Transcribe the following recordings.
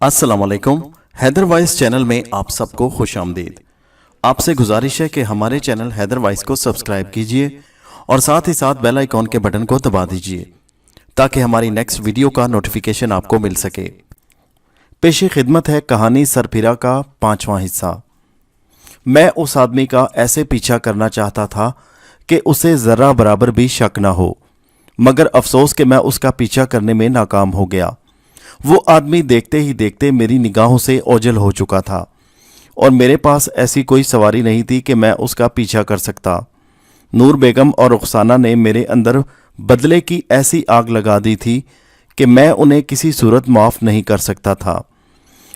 अस्सलाम वालेकुम। Haider voice channel में आप सबको खुश आमदीद। आपसे गुजारिश है कि हमारे चैनल हैदर वॉइस को सब्सक्राइब कीजिए और साथ ही साथ बेल आइकॉन के बटन को दबा दीजिए ताकि हमारी नेक्स्ट वीडियो का नोटिफिकेशन आपको मिल सके। पेशी खिदमत है कहानी सरफिरा का 5वां हिस्सा। मैं उस आदमी का ऐसे पीछा करना चाहता था कि उसे ज़रा बराबर भी शक न हो, मगर अफसोस कि मैं उसका पीछा करने में नाकाम हो गया। वो आदमी देखते ही देखते मेरी निगाहों से ओझल हो चुका था और मेरे पास ऐसी कोई सवारी नहीं थी कि मैं उसका पीछा कर सकता। नूर बेगम और रुखसाना ने मेरे अंदर बदले की ऐसी आग लगा दी थी कि मैं उन्हें किसी सूरत माफ़ नहीं कर सकता था।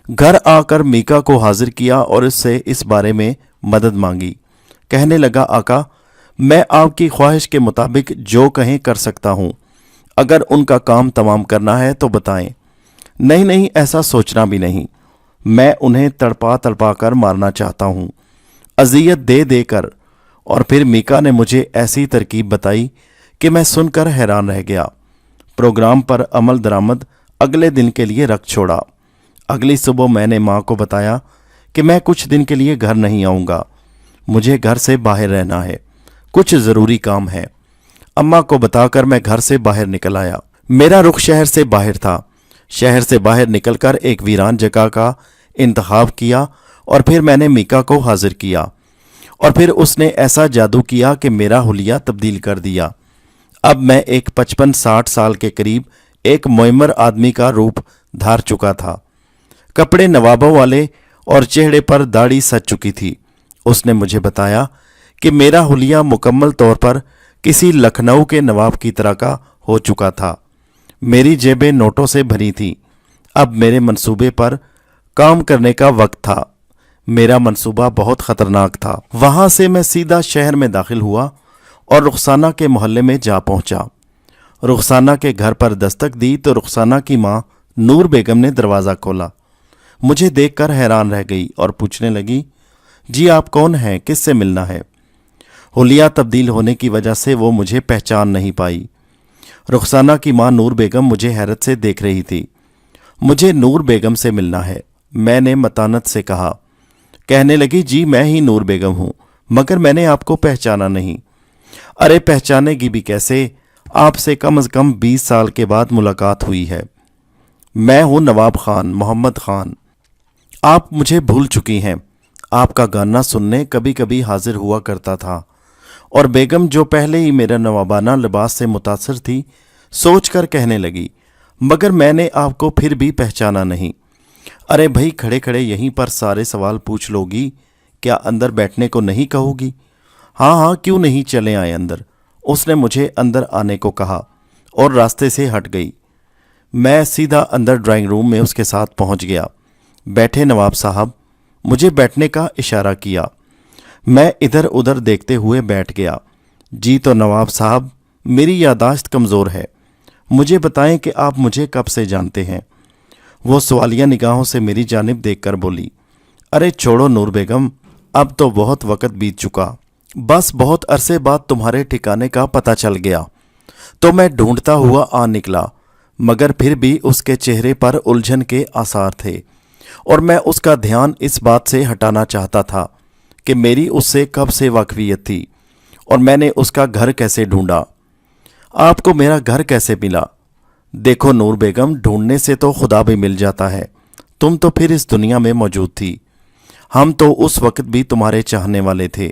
घर आकर मीका को हाजिर किया और इससे इस बारे में मदद मांगी। कहने लगा, आका, मैं आपकी ख्वाहिश के मुताबिक जो कहें कर सकता हूँ। अगर उनका काम तमाम करना है तो बताएं। नहीं, ऐसा सोचना भी नहीं। मैं उन्हें तड़पा तड़पा कर मारना चाहता हूँ, अजियत दे दे कर। और फिर मीका ने मुझे ऐसी तरकीब बताई कि मैं सुनकर हैरान रह गया। प्रोग्राम पर अमल दरामद अगले दिन के लिए रख छोड़ा। अगली सुबह मैंने माँ को बताया कि मैं कुछ दिन के लिए घर नहीं आऊँगा, मुझे घर से बाहर रहना है, कुछ ज़रूरी काम है। अम्मा को बताकर मैं घर से बाहर निकल आया। मेरा रुख शहर से बाहर था। शहर से बाहर निकलकर एक वीरान जगह का इंतखाब किया और फिर मैंने मीका को हाजिर किया और फिर उसने ऐसा जादू किया कि मेरा हुलिया तब्दील कर दिया। अब मैं एक 55-60 साल के करीब एक मुअम्मर आदमी का रूप धार चुका था। कपड़े नवाबों वाले और चेहरे पर दाढ़ी सज चुकी थी। उसने मुझे बताया कि मेरा हुलिया मुकम्मल तौर पर किसी लखनऊ के नवाब की तरह का हो चुका था। मेरी जेबें नोटों से भरी थीं। अब मेरे मंसूबे पर काम करने का वक्त था। मेरा मंसूबा बहुत ख़तरनाक था। वहाँ से मैं सीधा शहर में दाखिल हुआ और रुखसाना के मोहल्ले में जा पहुँचा। रुखसाना के घर पर दस्तक दी तो रुखसाना की माँ नूर बेगम ने दरवाज़ा खोला। मुझे देखकर हैरान रह गई और पूछने लगी, जी आप कौन हैं, किससे मिलना है? हुलिया तब्दील होने की वजह से वो मुझे पहचान नहीं पाई। रुखसाना की माँ नूर बेगम मुझे हैरत से देख रही थी। मुझे नूर बेगम से मिलना है, मैंने मतानत से कहा। कहने लगी, जी मैं ही नूर बेगम हूँ, मगर मैंने आपको पहचाना नहीं। अरे पहचानेगी भी कैसे, आपसे कम से कम 20 साल के बाद मुलाकात हुई है। मैं हूँ नवाब खान, मोहम्मद खान। आप मुझे भूल चुकी हैं। आपका गाना सुनने कभी कभी हाजिर हुआ करता था। और बेगम जो पहले ही मेरा नवाबाना लिबास से मुतासर थी, सोचकर कहने लगी, मगर मैंने आपको फिर भी पहचाना नहीं। अरे भाई, खड़े खड़े यहीं पर सारे सवाल पूछ लोगी, क्या अंदर बैठने को नहीं कहोगी? हाँ, क्यों नहीं, चले आए अंदर। उसने मुझे अंदर आने को कहा और रास्ते से हट गई। मैं सीधा अंदर ड्राइंग रूम में उसके साथ पहुंच गया। बैठे नवाब साहब, मुझे बैठने का इशारा किया। मैं इधर उधर देखते हुए बैठ गया। जी तो नवाब साहब, मेरी यादाश्त कमज़ोर है, मुझे बताएं कि आप मुझे कब से जानते हैं? वो सवालिया निगाहों से मेरी जानिब देखकर बोली, अरे छोड़ो नूर बेगम, अब तो बहुत वक्त बीत चुका। बस बहुत अरसे बाद तुम्हारे ठिकाने का पता चल गया तो मैं ढूंढता हुआ आ निकला, मगर फिर भी उसके चेहरे पर उलझन के आसार थे और मैं उसका ध्यान इस बात से हटाना चाहता था कि मेरी उससे कब से वाकफियत थी और मैंने उसका घर कैसे ढूंढा। आपको मेरा घर कैसे मिला? देखो नूर बेगम, ढूंढने से तो खुदा भी मिल जाता है। तुम तो फिर इस दुनिया में मौजूद थी। हम तो उस वक्त भी तुम्हारे चाहने वाले थे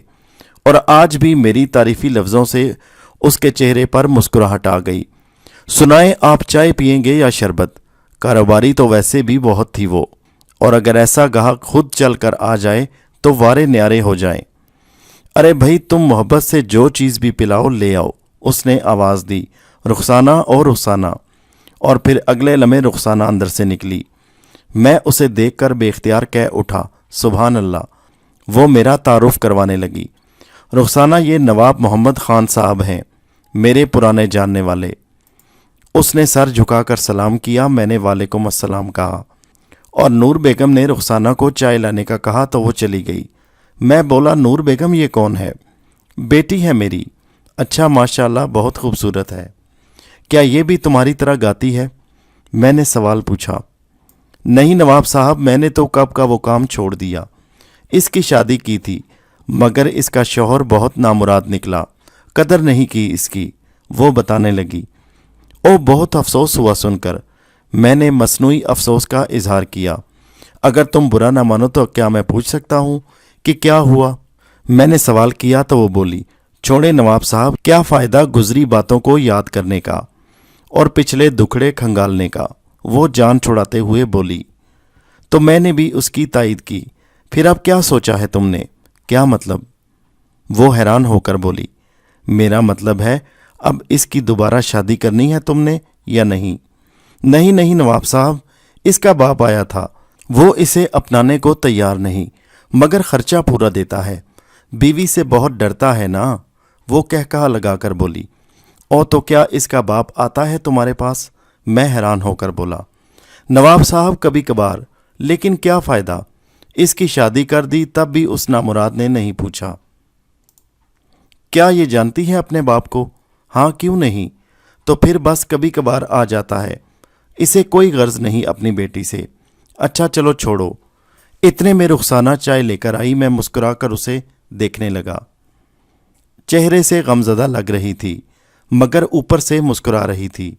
और आज भी मेरी तारीफ़ी लफ्ज़ों से उसके चेहरे पर मुस्कुराहट आ गई। सुनाएं, आप चाय पिएंगे या शरबत? कारोबारी तो वैसे भी बहुत थी वो, और अगर ऐसा गाहक खुद चल कर आ जाए तो वारे न्यारे हो जाएं। अरे भाई, तुम मोहब्बत से जो चीज़ भी पिलाओ ले आओ, उसने आवाज़ दी, रुखसाना और रुखसाना। और फिर अगले लम्हे रुखसाना अंदर से निकली। मैं उसे देखकर बेख्तियार कह उठा, सुभान अल्लाह। वो मेरा तारुफ करवाने लगी। रुखसाना, ये नवाब मोहम्मद ख़ान साहब हैं, मेरे पुराने जानने वाले। उसने सर झुकाकर सलाम किया। मैंने वालेकुम अस्सलाम कहा और नूर बेगम ने रुखसाना को चाय लाने का कहा तो वो चली गई। मैं बोला, नूर बेगम ये कौन है? बेटी है मेरी। अच्छा, माशाल्लाह, बहुत खूबसूरत है। क्या ये भी तुम्हारी तरह गाती है? मैंने सवाल पूछा। नहीं नवाब साहब, मैंने तो कब का वो काम छोड़ दिया। इसकी शादी की थी मगर इसका शौहर बहुत नामुराद निकला, कदर नहीं की इसकी, वो बताने लगी। ओ बहुत अफसोस हुआ सुनकर। मैंने मसनूई अफसोस का इजहार किया। अगर तुम बुरा ना मानो तो क्या मैं पूछ सकता हूँ कि क्या हुआ? मैंने सवाल किया तो वो बोली, छोड़े नवाब साहब, क्या फ़ायदा गुजरी बातों को याद करने का और पिछले दुखड़े खंगालने का। वो जान छुड़ाते हुए बोली। तो मैंने भी उसकी तायद की। फिर अब क्या सोचा है तुमने? क्या मतलब? वो हैरान होकर बोली, मेरा मतलब है अब इसकी दोबारा शादी करनी है तुमने या नहीं? नहीं नहीं नवाब साहब, इसका बाप आया था, वो इसे अपनाने को तैयार नहीं, मगर खर्चा पूरा देता है। बीवी से बहुत डरता है ना, वो कहकहा लगाकर बोली। ओ तो क्या इसका बाप आता है तुम्हारे पास? मैं हैरान होकर बोला। नवाब साहब कभी कभार, लेकिन क्या फ़ायदा, इसकी शादी कर दी तब भी उस नामुराद ने नहीं पूछा। क्या ये जानती है अपने बाप को? हाँ क्यों नहीं, तो फिर बस कभी कभार आ जाता है, इसे कोई गर्ज नहीं अपनी बेटी से। अच्छा चलो छोड़ो। इतने में रुखसाना चाय लेकर आई। मैं मुस्कुराकर उसे देखने लगा। चेहरे से गमज़दा लग रही थी मगर ऊपर से मुस्कुरा रही थी।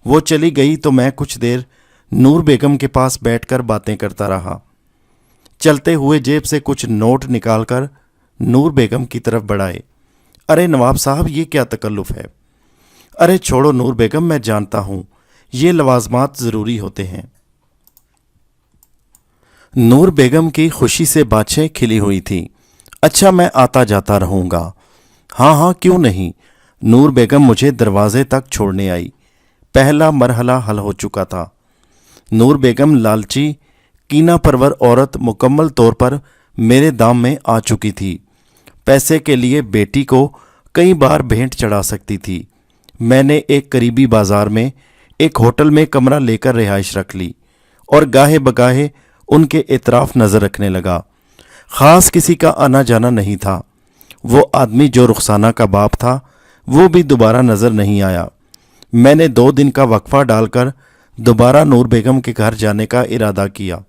वो चली गई तो मैं कुछ देर नूर बेगम के पास बैठकर बातें करता रहा। चलते हुए जेब से कुछ नोट निकालकर नूर बेगम की तरफ बढ़ाए। अरे नवाब साहब, ये क्या तकल्लुफ़ है? अरे छोड़ो नूर बेगम, मैं जानता हूँ ये लवाजमात ज़रूरी होते हैं। नूर बेगम की खुशी से बाछें खिली हुई थी। अच्छा मैं आता जाता रहूँगा। हाँ हाँ क्यों नहीं। नूर बेगम मुझे दरवाजे तक छोड़ने आई। पहला मरहला हल हो चुका था। नूर बेगम लालची कीना परवर औरत मुकम्मल तौर पर मेरे दाम में आ चुकी थी। पैसे के लिए बेटी को कई बार भेंट चढ़ा सकती थी। मैंने एक करीबी बाजार में एक होटल में कमरा लेकर रिहाइश रख ली और गाहे बगाहे उनके इतराफ नज़र रखने लगा। ख़ास किसी का आना जाना नहीं था। वो आदमी जो रुखसाना का बाप था वो भी दोबारा नज़र नहीं आया। मैंने 2 दिन का वक्फा डालकर दोबारा नूर बेगम के घर जाने का इरादा किया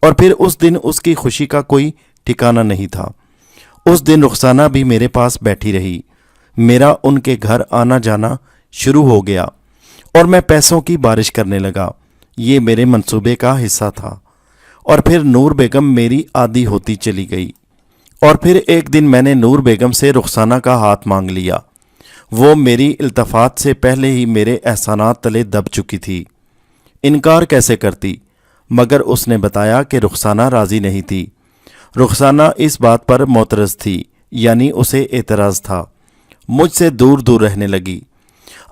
और फिर उस दिन उसकी खुशी का कोई ठिकाना नहीं था। उस दिन रुखसाना भी मेरे पास बैठी रही। मेरा उनके घर आना जाना शुरू हो गया और मैं पैसों की बारिश करने लगा। ये मेरे मंसूबे का हिस्सा था। और फिर नूर बेगम मेरी आदी होती चली गई। और फिर एक दिन मैंने नूर बेगम से रुखसाना का हाथ मांग लिया। वो मेरी इल्तफात से पहले ही मेरे एहसानात तले दब चुकी थी। इनकार कैसे करती, मगर उसने बताया कि रुखसाना राज़ी नहीं थी। रुखसाना इस बात पर मोतरज़ थी, यानी उसे एतराज़ था। मुझसे दूर दूर रहने लगी।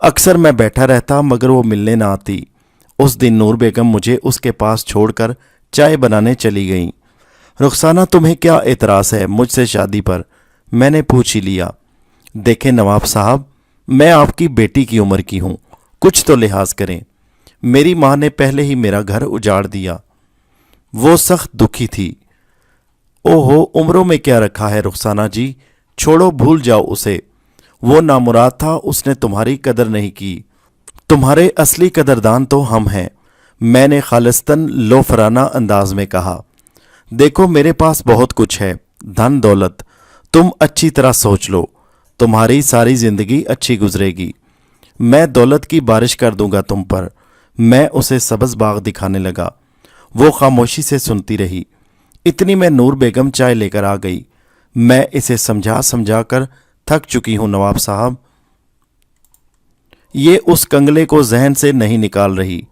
अक्सर मैं बैठा रहता मगर वो मिलने ना आती। उस दिन नूर बेगम मुझे उसके पास छोड़कर चाय बनाने चली गईं। रुखसाना, तुम्हें क्या एतराज़ है मुझसे शादी पर? मैंने पूछ ही लिया। देखें नवाब साहब, मैं आपकी बेटी की उम्र की हूँ, कुछ तो लिहाज करें। मेरी माँ ने पहले ही मेरा घर उजाड़ दिया। वो सख्त दुखी थी। ओहो, उम्रों में क्या रखा है रुखसाना जी, छोड़ो, भूल जाओ उसे। वो नामुराद था, उसने तुम्हारी कदर नहीं की। तुम्हारे असली कदरदान तो हम हैं, मैंने खालिस्तन लोफराना अंदाज में कहा। देखो मेरे पास बहुत कुछ है, धन दौलत, तुम अच्छी तरह सोच लो, तुम्हारी सारी ज़िंदगी अच्छी गुजरेगी। मैं दौलत की बारिश कर दूंगा तुम पर। मैं उसे सब्ज़ बाग दिखाने लगा। वो खामोशी से सुनती रही। इतनी में नूर बेगम चाय लेकर आ गई। मैं इसे समझा समझा कर थक चुकी हूँ नवाब साहब। ये उस कंगले को जहन से नहीं निकाल रही।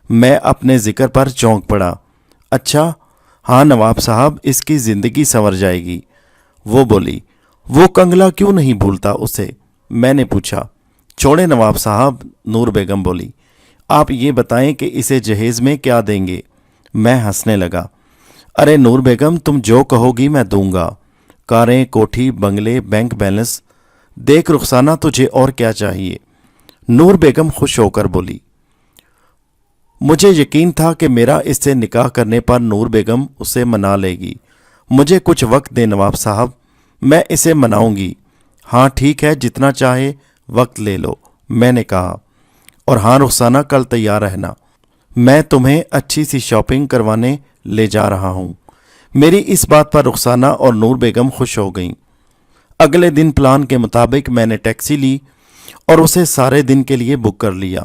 मैं अपने जिक्र पर चौंक पड़ा। अच्छा हाँ नवाब साहब, इसकी ज़िंदगी संवर जाएगी। वो बोली। वो कंगला क्यों नहीं भूलता उसे? मैंने पूछा। छोड़े नवाब साहब, नूर बेगम बोली। आप ये बताएं कि इसे जहेज़ में क्या देंगे? मैं हंसने लगा। अरे नूर बेगम, तुम जो कहोगी मैं दूंगा। कारें, कोठी, बंगले, बैंक बैलेंस। देख रुखसाना, तुझे और क्या चाहिए? नूर बेगम खुश होकर बोली। मुझे यकीन था कि मेरा इससे निकाह करने पर नूर बेगम उसे मना लेगी। मुझे कुछ वक्त दे नवाब साहब, मैं इसे मनाऊंगी। हाँ ठीक है, जितना चाहे वक्त ले लो, मैंने कहा। और हाँ रुखसाना, कल तैयार रहना। میں تمہیں اچھی سی شاپنگ کروانے لے جا رہا ہوں۔ میری اس بات پر رخسانہ اور نور بیگم خوش ہو گئیں۔ اگلے دن پلان کے مطابق میں نے ٹیکسی لی اور اسے سارے دن کے لیے بک کر لیا۔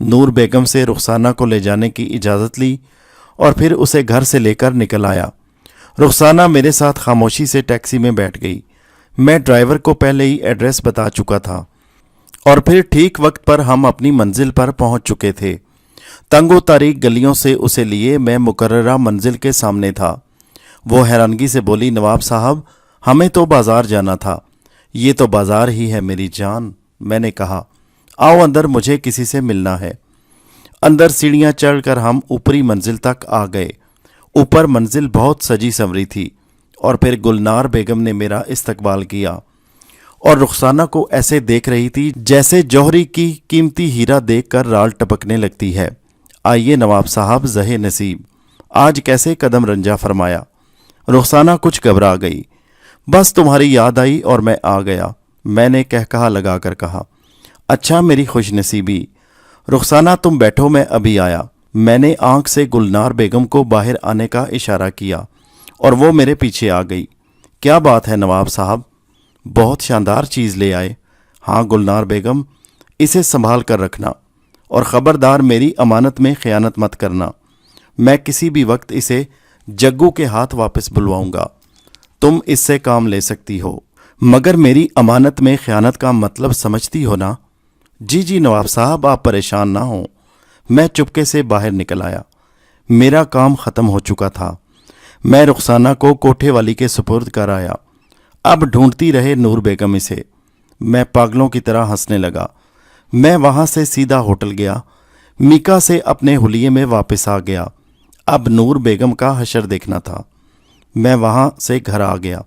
نور بیگم سے رخسانہ کو لے جانے کی اجازت لی اور پھر اسے گھر سے لے کر نکل آیا۔ رخسانہ میرے ساتھ خاموشی سے ٹیکسی میں بیٹھ گئی۔ میں ڈرائیور کو پہلے ہی ایڈریس بتا چکا تھا اور پھر ٹھیک وقت پر ہم اپنی منزل پر پہنچ چکے تھے۔ تنگ و تاریک گلیوں سے اسے لیے میں مقررہ منزل کے سامنے تھا۔ وہ حیرانگی سے بولی، نواب صاحب ہمیں تو بازار جانا تھا۔ یہ تو بازار ہی ہے میری جان، میں نے کہا۔ آؤ اندر، مجھے کسی سے ملنا ہے۔ اندر سیڑھیاں چڑھ کر ہم اوپری منزل تک آ گئے۔ اوپر منزل بہت سجی سنوری تھی اور پھر گلنار بیگم نے میرا استقبال کیا اور رخسانہ کو ایسے دیکھ رہی تھی جیسے جوہری کی قیمتی ہیرا دیکھ کر رال ٹپکنے لگتی ہے۔ آئیے نواب صاحب، زہ نصیب، آج کیسے قدم رنجا فرمایا۔ رخسانہ کچھ گھبرا گئی۔ بس تمہاری یاد آئی اور میں آ گیا، میں نے کہا لگا کر کہا۔ اچھا، میری خوش نصیبی۔ رخسانہ تم بیٹھو، میں ابھی آیا۔ میں نے آنکھ سے گلنار بیگم کو باہر آنے کا اشارہ کیا اور وہ میرے پیچھے آ گئی۔ کیا بات ہے نواب صاحب؟ بہت شاندار چیز لے آئے۔ ہاں گلنار بیگم، اسے سنبھال کر رکھنا اور خبردار میری امانت میں خیانت مت کرنا۔ میں کسی بھی وقت اسے جگو کے ہاتھ واپس بلواؤں گا۔ تم اس سے کام لے سکتی ہو، مگر میری امانت میں خیانت کا مطلب سمجھتی ہو نا؟ جی جی نواب صاحب، آپ پریشان نہ ہوں۔ میں چپکے سے باہر نکل آیا۔ میرا کام ختم ہو چکا تھا۔ میں رخسانہ کو کوٹھے والی کے سپرد کر آیا۔ اب ڈھونڈتی رہے نور بیگم اسے۔ میں پاگلوں کی طرح ہنسنے لگا۔ میں وہاں سے سیدھا ہوٹل گیا۔ میکا سے اپنے حلیے میں واپس آ گیا۔ اب نور بیگم کا حشر دیکھنا تھا۔ میں وہاں سے گھر آ گیا۔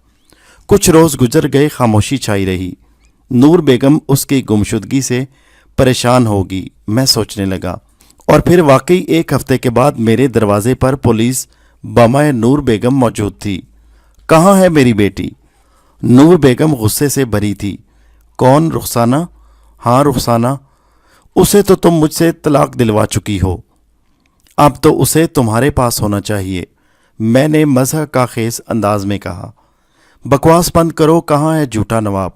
کچھ روز گزر گئے، خاموشی چھائی رہی۔ نور بیگم اس کی گمشدگی سے پریشان ہوگی، میں سوچنے لگا۔ اور پھر واقعی ایک ہفتے کے بعد میرے دروازے پر پولیس بامائے نور بیگم موجود تھی۔ کہاں ہے میری بیٹی؟ نور بیگم غصے سے بھری تھی۔ کون؟ رخسانہ؟ ہاں رخسانہ، اسے تو تم مجھ سے طلاق دلوا چکی ہو، اب تو اسے تمہارے پاس ہونا چاہیے، میں نے مزح کا خیز انداز میں کہا۔ بکواس بند کرو، کہاں ہے جھوٹا نواب؟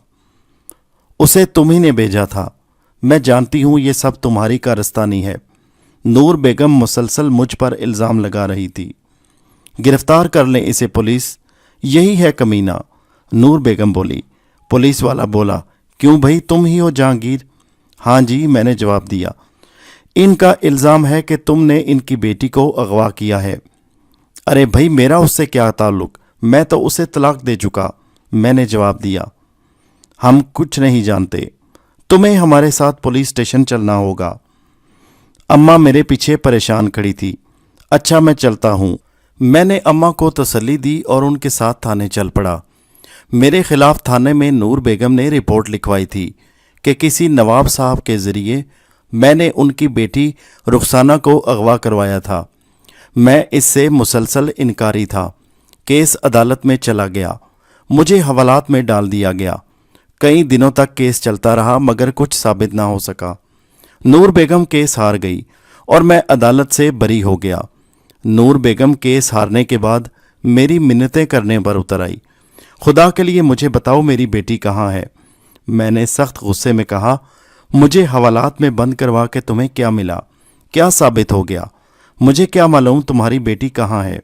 اسے تم ہی نے بھیجا تھا، میں جانتی ہوں یہ سب تمہاری کارستانی ہے۔ نور بیگم مسلسل مجھ پر الزام لگا رہی تھی۔ گرفتار کر لیں اسے پولیس، یہی ہے کمینہ، نور بیگم بولی۔ پولیس والا بولا، کیوں بھائی، تم ہی ہو جہانگیر؟ ہاں جی، میں نے جواب دیا۔ ان کا الزام ہے کہ تم نے ان کی بیٹی کو اغوا کیا ہے۔ ارے بھائی، میرا اس سے کیا تعلق؟ میں تو اسے طلاق دے چکا، میں نے جواب دیا۔ ہم کچھ نہیں جانتے، تمہیں ہمارے ساتھ پولیس اسٹیشن چلنا ہوگا۔ اماں میرے پیچھے پریشان کھڑی تھی۔ اچھا میں چلتا ہوں، میں نے اماں کو تسلی دی اور ان کے ساتھ تھانے چل پڑا۔ میرے خلاف تھانے میں نور بیگم نے رپورٹ لکھوائی تھی کہ کسی نواب صاحب کے ذریعے میں نے ان کی بیٹی رخسانہ کو اغوا کروایا تھا۔ میں اس سے مسلسل انکاری تھا۔ کیس عدالت میں چلا گیا، مجھے حوالات میں ڈال دیا گیا۔ کئی دنوں تک کیس چلتا رہا مگر کچھ ثابت نہ ہو سکا۔ نور بیگم کیس ہار گئی اور میں عدالت سے بری ہو گیا۔ نور بیگم کیس ہارنے کے بعد میری منتیں کرنے پر اتر آئی۔ خدا کے لیے مجھے بتاؤ میری بیٹی کہاں ہے؟ میں نے سخت غصے میں کہا، مجھے حوالات میں بند کروا کے تمہیں کیا ملا؟ کیا ثابت ہو گیا؟ مجھے کیا معلوم تمہاری بیٹی کہاں ہے؟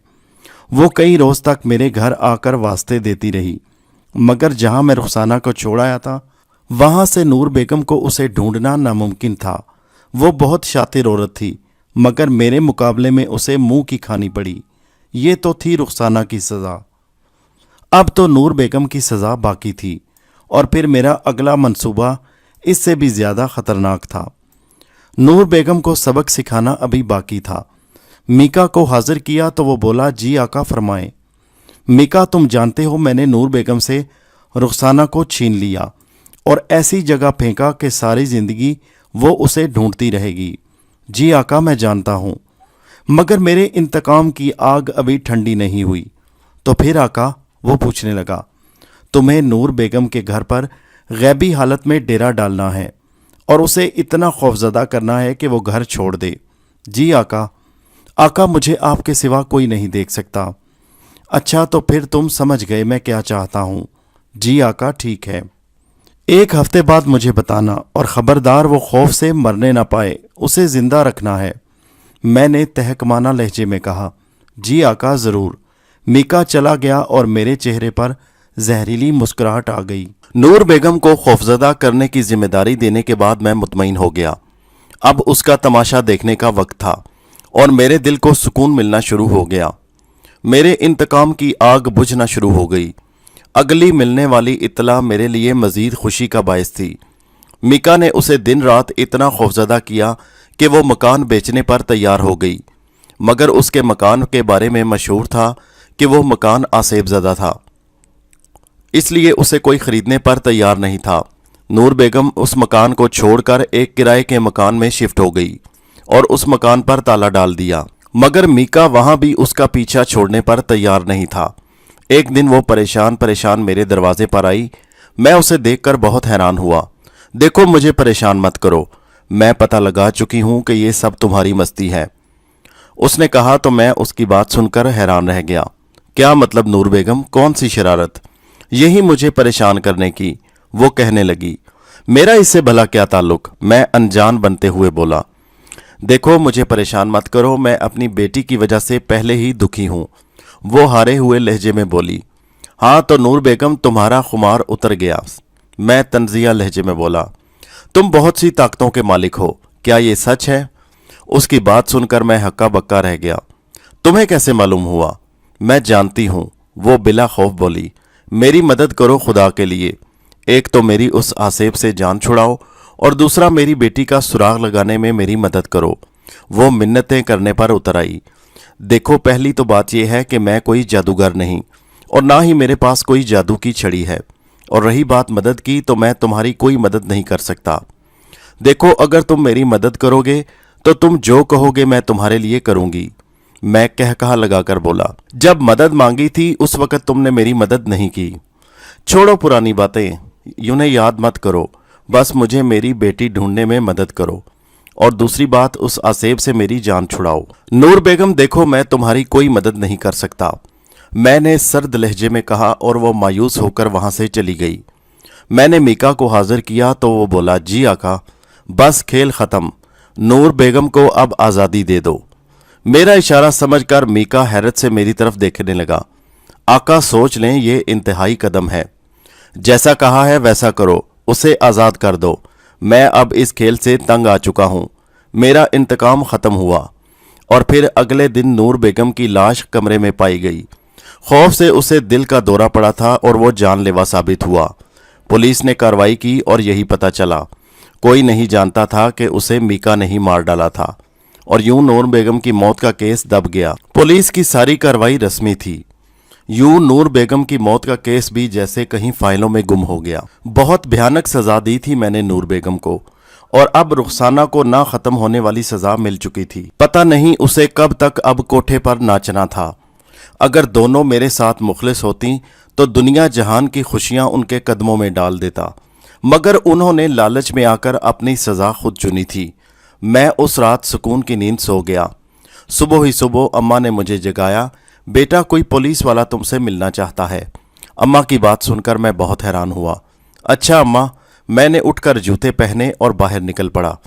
وہ کئی روز تک میرے گھر آ کر واسطے دیتی رہی، مگر جہاں میں رخسانہ کو چھوڑ آیا تھا وہاں سے نور بیگم کو اسے ڈھونڈنا ناممکن تھا۔ وہ بہت شاطر عورت تھی مگر میرے مقابلے میں اسے منہ کی کھانی پڑی۔ یہ تو تھی رخسانہ کی سزا، اب تو نور بیگم کی سزا باقی تھی، اور پھر میرا اگلا منصوبہ اس سے بھی زیادہ خطرناک تھا۔ نور بیگم کو سبق سکھانا ابھی باقی تھا۔ میکا کو حاضر کیا تو وہ بولا، جی آقا فرمائیں۔ میکا، تم جانتے ہو میں نے نور بیگم سے رخسانہ کو چھین لیا اور ایسی جگہ پھینکا کہ ساری زندگی وہ اسے ڈھونڈتی رہے گی۔ جی آقا، میں جانتا ہوں، مگر میرے انتقام کی آگ ابھی ٹھنڈی نہیں ہوئی۔ تو پھر آقا؟ وہ پوچھنے لگا۔ تمہیں نور بیگم کے گھر پر غیبی حالت میں ڈیرا ڈالنا ہے اور اسے اتنا خوفزدہ کرنا ہے کہ وہ گھر چھوڑ دے۔ जी आका। आका, मुझे आपके सिवा कोई नहीं देख सकता। अच्छा, तो फिर तुम समझ गए मैं क्या चाहता हूँ। जी आका, ठीक है। 1 हफ्ते बाद मुझे बताना, और खबरदार वो खौफ से मरने ना पाए, उसे जिंदा रखना है। मैंने तहकमाना लहजे में कहा। जी आका, ज़रूर। मीका चला गया और मेरे चेहरे पर जहरीली मुस्कुराहट आ गई। नूर बेगम को खौफजदा करने की जिम्मेदारी देने के बाद मैं मुतमईन हो गया। अब उसका तमाशा देखने का वक्त था और मेरे दिल को सुकून मिलना शुरू हो गया। मेरे इंतकाम की आग बुझना शुरू हो गई। अगली मिलने वाली इत्तला मेरे लिए मज़ीद खुशी का बायस थी। मीका ने उसे दिन रात इतना खौफजदा किया कि वो मकान बेचने पर तैयार हो गई, मगर उसके मकान के बारे में मशहूर था कि वो मकान आसेबज़दा था, इसलिए उसे कोई ख़रीदने पर तैयार नहीं था। नूर बेगम उस मकान को छोड़कर एक किराए के मकान में शिफ्ट हो गई और उस मकान पर ताला डाल दिया, मगर मीका वहाँ भी उसका पीछा छोड़ने पर तैयार नहीं था। एक दिन वो परेशान परेशान मेरे दरवाजे पर आई। मैं उसे देखकर बहुत हैरान हुआ। देखो, मुझे परेशान मत करो, मैं पता लगा चुकी हूँ कि ये सब तुम्हारी मस्ती है, उसने कहा। तो मैं उसकी बात सुनकर हैरान रह गया। क्या मतलब नूर बेगम, कौन सी शरारत? यही मुझे परेशान करने की, वो कहने लगी। मेरा इससे भला क्या ताल्लुक? मैं अनजान बनते हुए बोला। देखो, मुझे परेशान मत करो, मैं अपनी बेटी की वजह से पहले ही दुखी हूँ, वो हारे हुए लहजे में बोली। हाँ तो नूर बेगम, तुम्हारा खुमार उतर गया, मैं तंजिया लहजे में बोला। तुम बहुत सी ताकतों के मालिक हो, क्या ये सच है? उसकी बात सुनकर मैं हक्का बक्का रह गया। तुम्हें कैसे मालूम हुआ? मैं जानती हूँ, वो बिला खौफ बोली। मेरी मदद करो खुदा के लिए। एक तो मेरी उस आसेब से जान छुड़ाओ और दूसरा मेरी बेटी का सुराग लगाने में मेरी मदद करो। वो मिन्नतें करने पर उतर आई। देखो, पहली तो बात यह है कि मैं कोई जादूगर नहीं और ना ही मेरे पास कोई जादू की छड़ी है, और रही बात मदद की, तो मैं तुम्हारी कोई मदद नहीं कर सकता। देखो, अगर तुम मेरी मदद करोगे तो तुम जो कहोगे मैं तुम्हारे लिए करूंगी, मैं कहा लगाकर बोला। जब मदद मांगी थी उस वक़्त तुमने मेरी मदद नहीं की। छोड़ो पुरानी बातें, उन्हें याद मत करो, बस मुझे मेरी बेटी ढूंढने में मदद करो, और दूसरी बात, उस आसेब से मेरी जान छुड़ाओ। नूर बेगम, देखो, मैं तुम्हारी कोई मदद नहीं कर सकता, मैंने सर्द लहजे में कहा, और वो मायूस होकर वहां से चली गई। मैंने मीका को हाजिर किया तो वो बोला। जी आका, बस खेल ख़त्म, नूर बेगम को अब आज़ादी दे दो। मेरा इशारा समझकर मीका हैरत से मेरी तरफ देखने लगा। आका, सोच लें, ये इंतहाई कदम है। जैसा कहा है वैसा करो, उसे आज़ाद कर दो। मैं अब इस खेल से तंग आ चुका हूँ, मेरा इंतकाम ख़त्म हुआ। और फिर अगले दिन नूर बेगम की लाश कमरे में पाई गई। खौफ से उसे दिल का दौरा पड़ा था और वो जानलेवा साबित हुआ। पुलिस ने कार्रवाई की और यही पता चला, कोई नहीं जानता था कि उसे मीका ने ही मार डाला था, और यूं नूर बेगम की मौत का केस दब गया। पुलिस की सारी कार्रवाई रस्मी थी। यूं नूर बेगम की मौत का केस भी जैसे कहीं फाइलों में गुम हो गया। बहुत भयानक सजा दी थी मैंने नूर बेगम को, और अब रुखसाना को ना खत्म होने वाली सजा मिल चुकी थी। पता नहीं उसे कब तक अब कोठे पर नाचना था। अगर दोनों मेरे साथ मुखलिस होती तो दुनिया जहान की खुशियां उनके कदमों में डाल देता, मगर उन्होंने लालच में आकर अपनी सजा खुद चुनी थी। मैं उस रात सुकून की नींद सो गया। सुबह ही सुबह अम्मा ने मुझे जगाया। बेटा, कोई पुलिस वाला तुमसे मिलना चाहता है। अम्मा की बात सुनकर मैं बहुत हैरान हुआ। अच्छा अम्मा, मैंने उठकर जूते पहने और बाहर निकल पड़ा।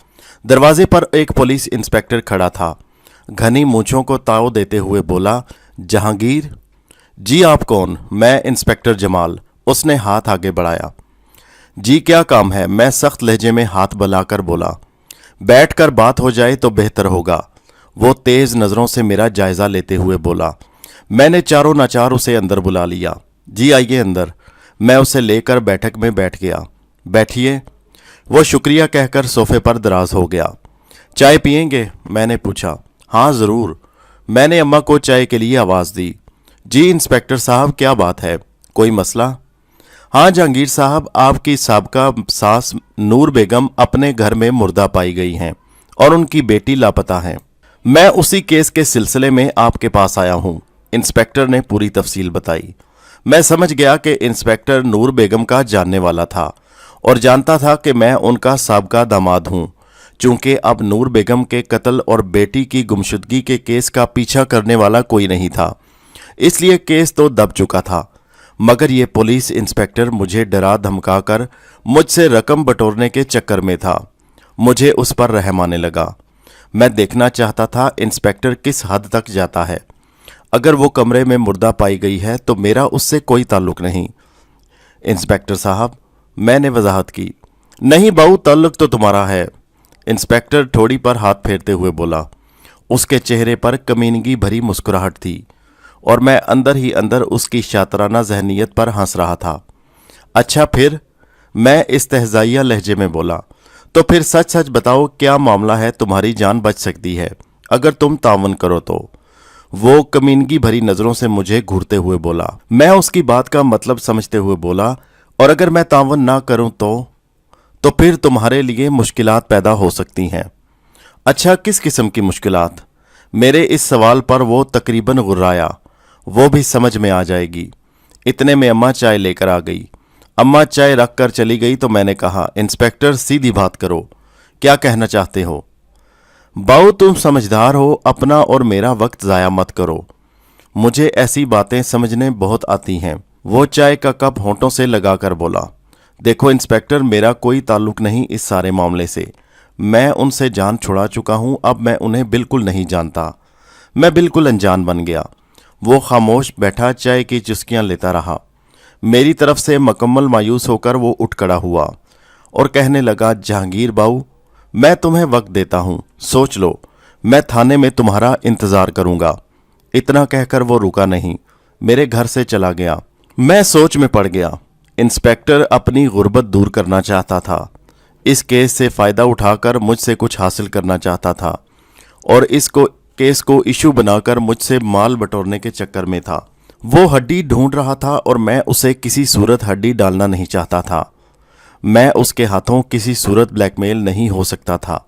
दरवाजे पर एक पुलिस इंस्पेक्टर खड़ा था। घनी मूंछों को ताव देते हुए बोला, जहांगीर? जी, आप कौन? मैं इंस्पेक्टर जमाल। उसने हाथ आगे बढ़ाया। जी, क्या काम है? मैं सख्त लहजे में हाथ बनाकर बोला। बैठकर बात हो जाए तो बेहतर होगा, वो तेज नज़रों से मेरा जायज़ा लेते हुए बोला। मैंने चारों नाचार उसे अंदर बुला लिया। जी आइए अंदर। मैं उसे लेकर बैठक में बैठ गया। बैठिए। वो शुक्रिया कहकर सोफे पर दराज हो गया। चाय पियेंगे? मैंने पूछा। हाँ ज़रूर। मैंने अम्मा को चाय के लिए आवाज़ दी। जी इंस्पेक्टर साहब, क्या बात है? कोई मसला? हाँ जहांगीर साहब, आपकी साबका सास नूर बेगम अपने घर में मुर्दा पाई गई हैं और उनकी बेटी लापता है। मैं उसी केस के सिलसिले में आपके पास आया हूँ। इंस्पेक्टर ने पूरी तफसील बताई। मैं समझ गया कि इंस्पेक्टर नूर बेगम का जानने वाला था और जानता था कि मैं उनका साबका दामाद हूँ। चूंकि अब नूर बेगम के कत्ल और बेटी की गुमशुदगी के केस का पीछा करने वाला कोई नहीं था, इसलिए केस तो दब चुका था। मगर ये पुलिस इंस्पेक्टर मुझे डरा धमकाकर मुझसे रकम बटोरने के चक्कर में था। मुझे उस पर रहम आने लगा। मैं देखना चाहता था इंस्पेक्टर किस हद तक जाता है। अगर वो कमरे में मुर्दा पाई गई है तो मेरा उससे कोई ताल्लुक नहीं। इंस्पेक्टर साहब, मैंने वजाहत की। नहीं बाऊ, ताल्लुक तो तुम्हारा है। इंस्पेक्टर ठोड़ी पर हाथ फेरते हुए बोला। उसके चेहरे पर कमीनगी भरी मुस्कुराहट थी और मैं अंदर ही अंदर उसकी शातराना जहनीत पर हंस रहा था। अच्छा फिर? मैं इस्तेहज़ाइया लहजे में बोला। तो फिर सच सच बताओ, क्या मामला है? तुम्हारी जान बच सकती है अगर तुम तावन करो तो। वो कमीनगी भरी नज़रों से मुझे घूरते हुए बोला। मैं उसकी बात का मतलब समझते हुए बोला, और अगर मैं तावन ना करूं तो फिर तुम्हारे लिए मुश्किलात पैदा हो सकती हैं। अच्छा, किस किस्म की मुश्किलात? मेरे इस सवाल पर वो तकरीबन गुर्राया। वो भी समझ में आ जाएगी। इतने में अम्मा चाय लेकर आ गई। अम्मा चाय रख कर चली गई तो मैंने कहा, इंस्पेक्टर सीधी बात करो, क्या कहना चाहते हो? बाऊ, तुम समझदार हो, अपना और मेरा वक्त ज़ाया मत करो। मुझे ऐसी बातें समझने बहुत आती हैं। वो चाय का कप होंठों से लगाकर बोला। देखो इंस्पेक्टर, मेरा कोई ताल्लुक नहीं इस सारे मामले से। मैं उनसे जान छुड़ा चुका हूं। अब मैं उन्हें बिल्कुल नहीं जानता। मैं बिल्कुल अनजान बन गया। वो खामोश बैठा चाय की चुस्कियां लेता रहा। मेरी तरफ से मुकम्मल मायूस होकर वो उठ खड़ा हुआ और कहने लगा, जहांगीर बाऊ, मैं तुम्हें वक्त देता हूं, सोच लो। मैं थाने में तुम्हारा इंतज़ार करूंगा। इतना कहकर वो रुका नहीं, मेरे घर से चला गया। मैं सोच में पड़ गया। इंस्पेक्टर अपनी गुर्बत दूर करना चाहता था। इस केस से फ़ायदा उठाकर मुझसे कुछ हासिल करना चाहता था और इसको केस को इशू बनाकर मुझसे माल बटोरने के चक्कर में था। वो हड्डी ढूंढ रहा था और मैं उसे किसी सूरत हड्डी डालना नहीं चाहता था। मैं उसके हाथों किसी सूरत ब्लैकमेल नहीं हो सकता था।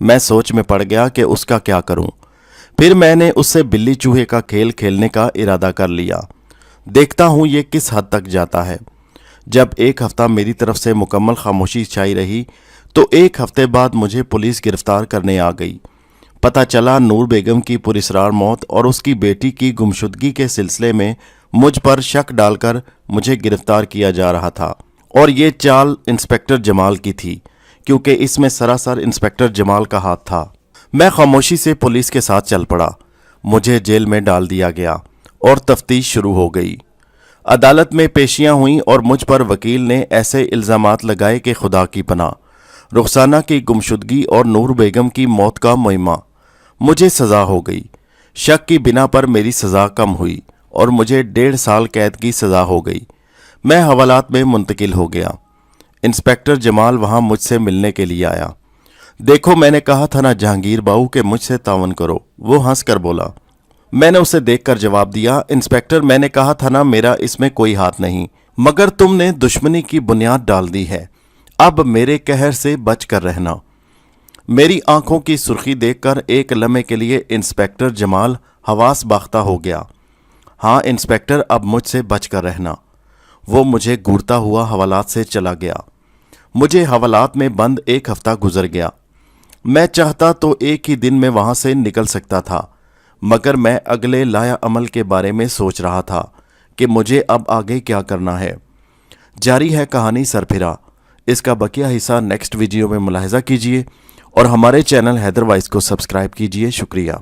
मैं सोच में पड़ गया कि उसका क्या करूं। फिर मैंने उससे बिल्ली चूहे का खेल खेलने का इरादा कर लिया। देखता हूं ये किस हद तक जाता है। जब एक हफ्ता मेरी तरफ से मुकम्मल खामोशी छाई रही तो एक हफ्ते बाद मुझे पुलिस गिरफ्तार करने आ गई। पता चला नूर बेगम की पुरस्रार मौत और उसकी बेटी की गुमशुदगी के सिलसिले में मुझ पर शक डालकर मुझे गिरफ्तार किया जा रहा था। और ये चाल इंस्पेक्टर जमाल की थी, क्योंकि इसमें सरासर इंस्पेक्टर जमाल का हाथ था। मैं खामोशी से पुलिस के साथ चल पड़ा। मुझे जेल में डाल दिया गया और तफ्तीश शुरू हो गई। अदालत में पेशियां हुईं और मुझ पर वकील ने ऐसे इल्ज़ामात लगाए कि खुदा की पनाह। रुखसाना की गुमशुदगी और नूर बेगम की मौत का मुइम्मा। मुझे सज़ा हो गई। शक की बिना पर मेरी सज़ा कम हुई और मुझे 1.5 साल कैद की सज़ा हो गई। मैं हवालात में मुंतकिल हो गया। इंस्पेक्टर जमाल वहाँ मुझसे मिलने के लिए आया। देखो, मैंने कहा था ना जहांगीर बाऊ कि मुझसे तावन करो। वो हंस कर बोला। मैंने उसे देखकर जवाब दिया, इंस्पेक्टर, मैंने कहा था ना, मेरा इसमें कोई हाथ नहीं, मगर तुमने दुश्मनी की बुनियाद डाल दी है। अब मेरे कहर से बच कर रहना। मेरी आंखों की सुर्खी देखकर एक लम्हे के लिए इंस्पेक्टर जमाल हवास बाख्ता हो गया। हाँ इंस्पेक्टर, अब मुझसे बच कर रहना। वो मुझे घूरता हुआ हवालात से चला गया। मुझे हवालात में बंद एक हफ्ता गुजर गया। मैं चाहता तो एक ही दिन में वहाँ से निकल सकता था, मगर मैं अगले लाया अमल के बारे में सोच रहा था कि मुझे अब आगे क्या करना है। जारी है कहानी सरफिरा। इसका बकिया हिस्सा नेक्स्ट वीडियो में मुलाहिजा कीजिए और हमारे चैनल हैदर वॉइस को सब्सक्राइब कीजिए। शुक्रिया।